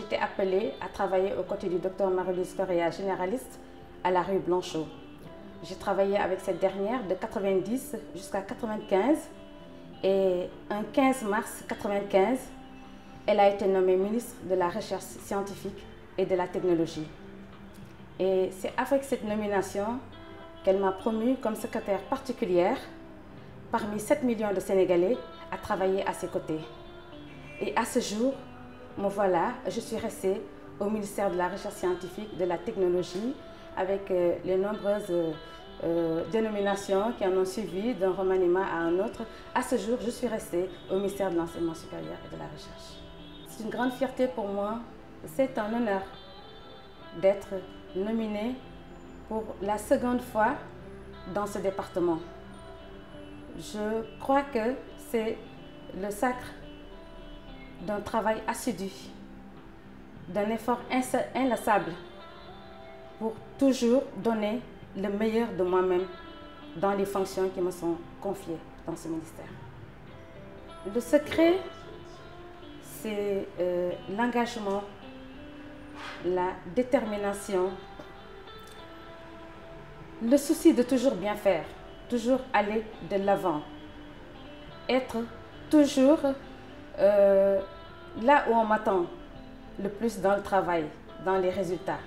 été appelée à travailler aux côtés du docteur Marie-Louise Correa, généraliste, à la rue Blanchot. J'ai travaillé avec cette dernière de 90 jusqu'à 95 et un 15 mars 95, elle a été nommée ministre de la Recherche scientifique et de la technologie. Et c'est avec cette nomination qu'elle m'a promue comme secrétaire particulière parmi 7 millions de Sénégalais à travailler à ses côtés. Et à ce jour, me voilà, je suis restée au ministère de la Recherche scientifique, de la technologie, avec les nombreuses dénominations qui en ont suivi d'un remaniement à un autre. À ce jour, je suis restée au ministère de l'Enseignement supérieur et de la Recherche. C'est une grande fierté pour moi, c'est un honneur d'être nominée pour la seconde fois dans ce département. Je crois que c'est le sacre d'un travail assidu, d'un effort inlassable pour toujours donner le meilleur de moi-même dans les fonctions qui me sont confiées dans ce ministère. Le secret, c'est l'engagement, la détermination, le souci de toujours bien faire, toujours aller de l'avant, être toujours là où on m'attend le plus dans le travail, dans les résultats.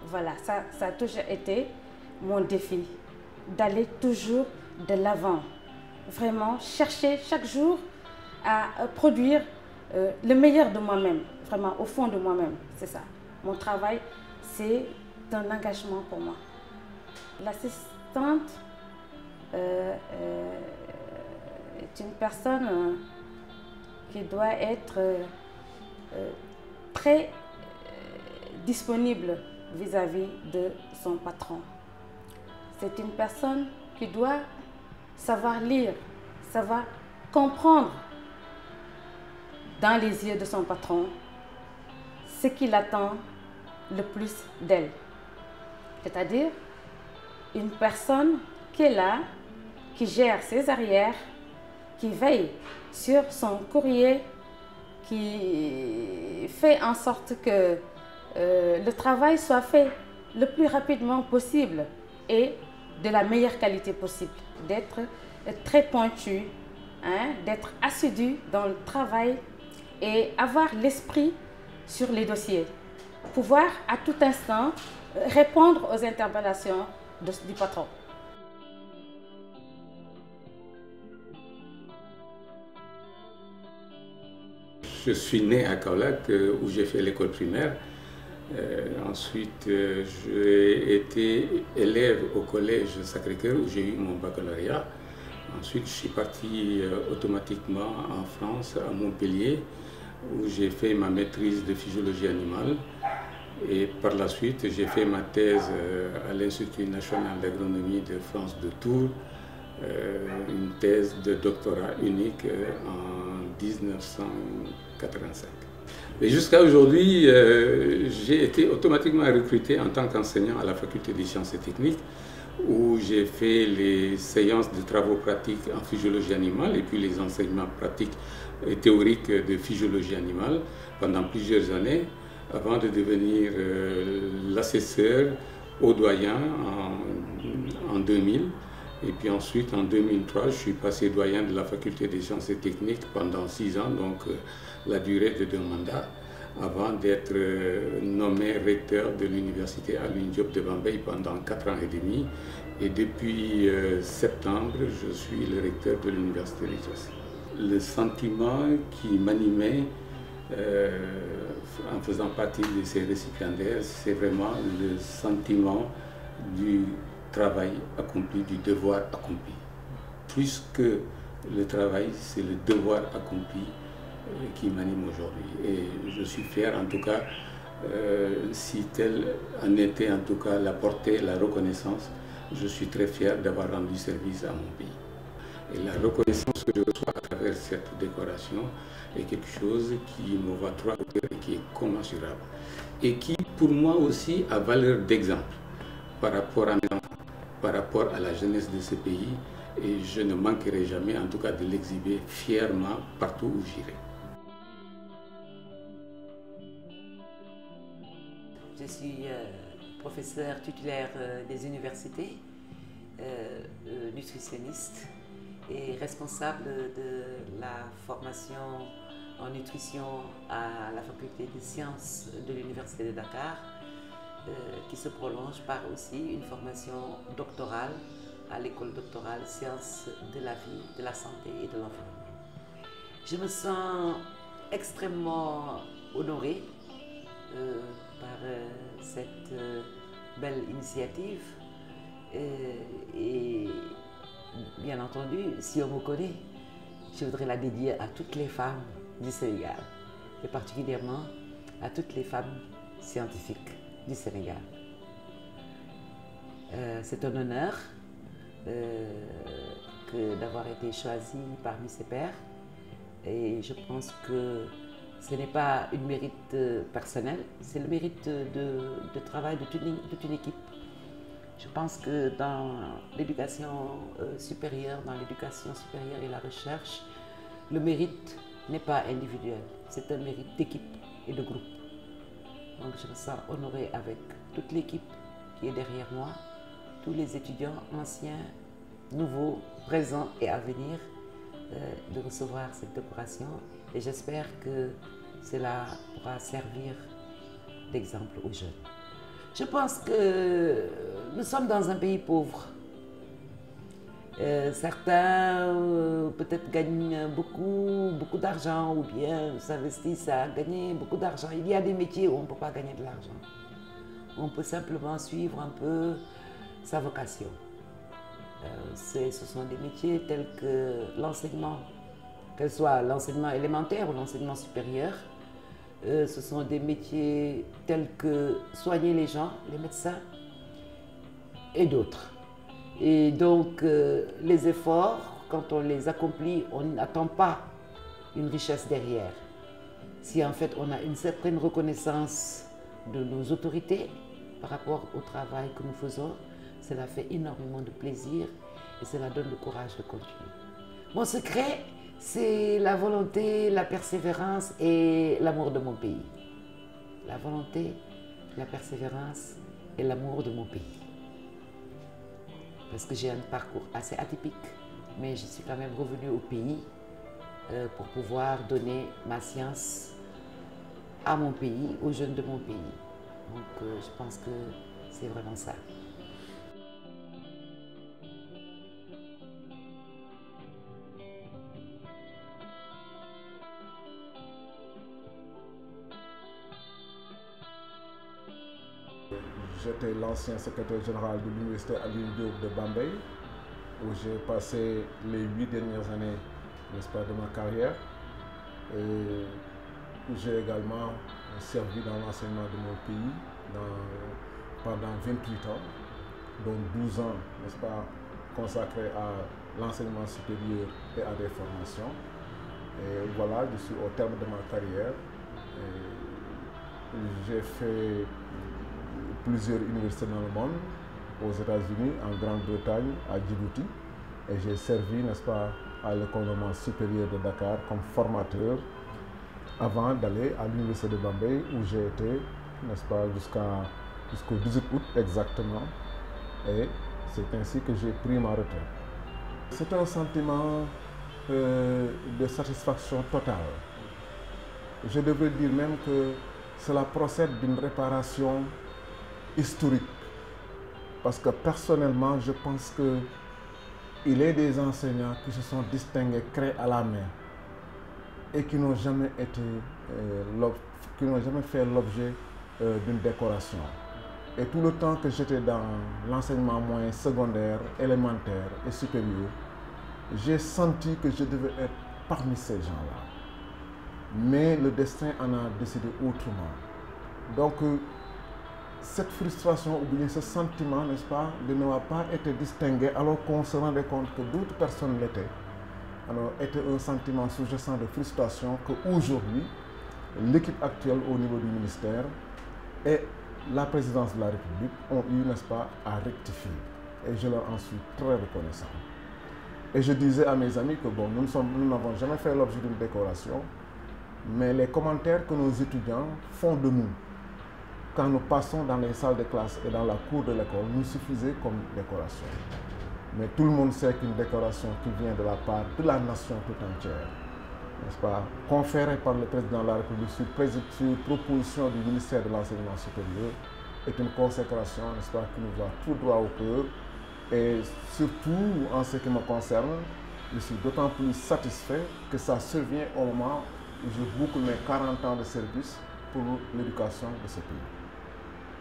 Voilà, ça a toujours été mon défi, d'aller toujours de l'avant. Vraiment chercher chaque jour à produire le meilleur de moi-même, vraiment au fond de moi-même, c'est ça. Mon travail, c'est un engagement pour moi. L'assistante est une personne qui doit être très disponible vis-à-vis de son patron. C'est une personne qui doit savoir lire, savoir comprendre dans les yeux de son patron ce qu'il attend le plus d'elle. C'est-à-dire une personne qui est là, qui gère ses arrières, qui veille sur son courrier, qui fait en sorte que le travail soit fait le plus rapidement possible et de la meilleure qualité possible, d'être très pointu, hein, d'être assidu dans le travail et avoir l'esprit sur les dossiers, pouvoir à tout instant répondre aux interpellations du patron. Je suis né à Kaolack où j'ai fait l'école primaire. Ensuite, j'ai été élève au collège Sacré-Cœur où j'ai eu mon baccalauréat. Ensuite, je suis parti automatiquement en France, à Montpellier, où j'ai fait ma maîtrise de physiologie animale. Et par la suite, j'ai fait ma thèse à l'Institut national d'agronomie de France de Tours, une thèse de doctorat unique en 1985. Et jusqu'à aujourd'hui, j'ai été automatiquement recruté en tant qu'enseignant à la faculté des sciences et techniques, où j'ai fait les séances de travaux pratiques en physiologie animale et puis les enseignements pratiques et théoriques de physiologie animale pendant plusieurs années, avant de devenir l'assesseur au doyen en 2000. Et puis ensuite, en 2003, je suis passé doyen de la faculté des sciences et techniques pendant 6 ans, donc la durée de 2 mandats, avant d'être nommé recteur de l'université Alioune Diop de Bambey pendant 4 ans et demi. Et depuis septembre, je suis le recteur de l'université de Thiès. Le sentiment qui m'animait en faisant partie de ces récipiendaires, c'est vraiment le sentiment du travail accompli, du devoir accompli. Plus que le travail, c'est le devoir accompli qui m'anime aujourd'hui. Et je suis fier, en tout cas, si telle en était en tout cas la portée, la reconnaissance, je suis très fier d'avoir rendu service à mon pays. Et la reconnaissance que je reçois à travers cette décoration est quelque chose qui me va droit au cœur et qui est commensurable. Et qui, pour moi aussi, a valeur d'exemple par rapport à mes enfants, par rapport à la jeunesse de ce pays. Et je ne manquerai jamais, en tout cas, de l'exhiber fièrement partout où j'irai. suis professeur titulaire des universités, nutritionniste et responsable de la formation en nutrition à la faculté des sciences de l'université de Dakar, qui se prolonge par aussi une formation doctorale à l'école doctorale Sciences de la vie, de la santé et de l'environnement. Je me sens extrêmement honorée par cette belle initiative et bien entendu, si on me connaît, je voudrais la dédier à toutes les femmes du Sénégal et particulièrement à toutes les femmes scientifiques du Sénégal. C'est un honneur d'avoir été choisie parmi ses pairs et je pense que ce n'est pas une mérite personnel, c'est le mérite de travail de toute une équipe. Je pense que dans l'éducation supérieure, et la recherche, le mérite n'est pas individuel, c'est un mérite d'équipe et de groupe. Donc je me sens honorée avec toute l'équipe qui est derrière moi, tous les étudiants anciens, nouveaux, présents et à venir, de recevoir cette décoration et j'espère que cela pourra servir d'exemple aux jeunes. Je pense que nous sommes dans un pays pauvre. Certains peut-être gagnent beaucoup d'argent ou bien s'investissent à gagner beaucoup d'argent. Il y a des métiers où on ne peut pas gagner de l'argent. On peut simplement suivre un peu sa vocation. Ce sont des métiers tels que l'enseignement, qu'elle soit l'enseignement élémentaire ou l'enseignement supérieur. Ce sont des métiers tels que soigner les gens, les médecins et d'autres. Et donc les efforts, quand on les accomplit, on n'attend pas une richesse derrière. Si en fait on a une certaine reconnaissance de nos autorités par rapport au travail que nous faisons, cela fait énormément de plaisir et cela donne le courage de continuer. Mon secret, c'est la volonté, la persévérance et l'amour de mon pays. La volonté, la persévérance et l'amour de mon pays. Parce que j'ai un parcours assez atypique, mais je suis quand même revenue au pays pour pouvoir donner ma science à mon pays, aux jeunes de mon pays. Donc je pense que c'est vraiment ça. J'étais l'ancien secrétaire général de l'université Alioune Diop de Bambey, où j'ai passé les 8 dernières années, n'est-ce pas, de ma carrière. Et j'ai également servi dans l'enseignement de mon pays pendant 28 ans, dont 12 ans, n'est-ce pas, consacrés à l'enseignement supérieur et à des formations. Et voilà, je suis au terme de ma carrière. J'ai fait plusieurs universités dans le monde, aux États-Unis, en Grande-Bretagne, à Djibouti. Et j'ai servi, n'est-ce pas, à l'école normale supérieure de Dakar comme formateur avant d'aller à l'université de Bambey où j'ai été, n'est-ce pas, jusqu'au 18 août exactement. Et c'est ainsi que j'ai pris ma retraite. C'est un sentiment de satisfaction totale. Je devrais dire même que cela procède d'une réparation historique. Parce que personnellement, je pense qu'il y a des enseignants qui se sont distingués, créés à la main et qui n'ont jamais fait l'objet d'une décoration. Et tout le temps que j'étais dans l'enseignement moyen, secondaire, élémentaire et supérieur, j'ai senti que je devais être parmi ces gens-là. Mais le destin en a décidé autrement. Donc, cette frustration ou bien ce sentiment, n'est-ce pas, de n'avoir pas été distingué alors qu'on se rendait compte que d'autres personnes l'étaient, alors était un sentiment sous-jacent de frustration qu'aujourd'hui, l'équipe actuelle au niveau du ministère et la présidence de la République ont eu, n'est-ce pas, à rectifier. Et je leur en suis très reconnaissant. Et je disais à mes amis que bon, nous n'avons jamais fait l'objet d'une décoration, mais les commentaires que nos étudiants font de nous quand nous passons dans les salles de classe et dans la cour de l'école, nous suffisait comme décoration. Mais tout le monde sait qu'une décoration qui vient de la part de la nation tout entière, n'est-ce pas, conférée par le président de la République sur proposition du ministère de l'Enseignement supérieur, est une consécration, n'est-ce pas, qui nous va tout droit au cœur. Et surtout, en ce qui me concerne, je suis d'autant plus satisfait que ça survient au moment où je boucle mes 40 ans de service pour l'éducation de ce pays.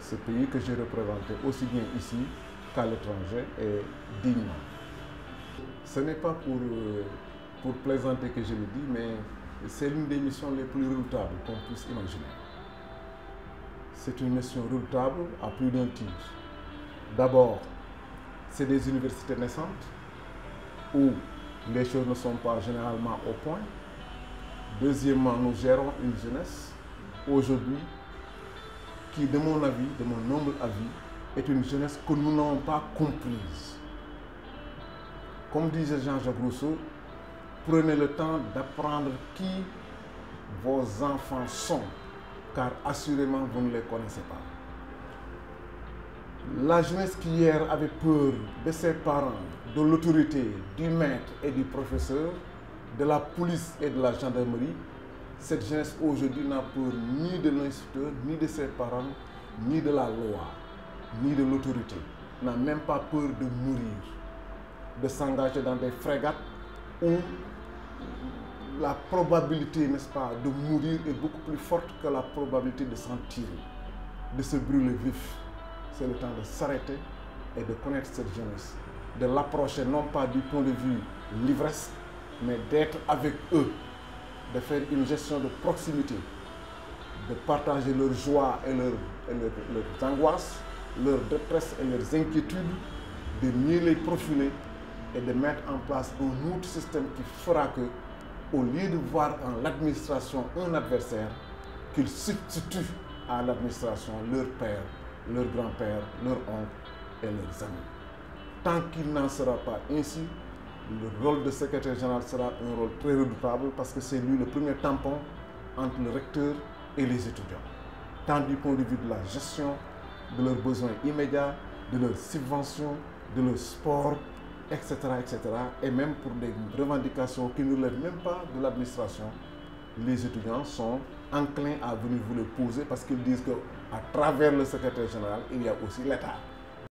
Ce pays que j'ai représenté aussi bien ici qu'à l'étranger et dignement. Ce n'est pas pour plaisanter que je le dis, mais c'est l'une des missions les plus redoutables qu'on puisse imaginer. C'est une mission redoutable à plus d'un titre. D'abord, c'est des universités naissantes où les choses ne sont pas généralement au point. Deuxièmement, nous gérons une jeunesse aujourd'hui qui, de mon avis, de mon humble avis, est une jeunesse que nous n'avons pas comprise. Comme disait Jean-Jacques Rousseau, prenez le temps d'apprendre qui vos enfants sont, car assurément vous ne les connaissez pas. La jeunesse qui hier avait peur de ses parents, de l'autorité, du maître et du professeur, de la police et de la gendarmerie, cette jeunesse aujourd'hui n'a peur ni de l'instituteur, ni de ses parents, ni de la loi, ni de l'autorité. N'a même pas peur de mourir, de s'engager dans des frégates où la probabilité, n'est-ce pas, de mourir est beaucoup plus forte que la probabilité de s'en tirer, de se brûler vif. C'est le temps de s'arrêter et de connaître cette jeunesse, de l'approcher non pas du point de vue l'ivresse, mais d'être avec eux, de faire une gestion de proximité, de partager leurs joies et leurs angoisses, leurs détresses et leurs inquiétudes, de mieux les profiler et de mettre en place un autre système qui fera que, au lieu de voir en l'administration un adversaire, qu'ils substituent à l'administration leur père, leur grand-père, leur oncle et leurs amis. Tant qu'il n'en sera pas ainsi, le rôle de secrétaire général sera un rôle très redoutable parce que c'est lui le premier tampon entre le recteur et les étudiants. Tant du point de vue de la gestion, de leurs besoins immédiats, de leurs subventions, de leur sport, etc., etc. Et même pour des revendications qui ne relèvent même pas de l'administration, les étudiants sont enclins à venir vous les poser parce qu'ils disent qu'à travers le secrétaire général, il y a aussi l'État.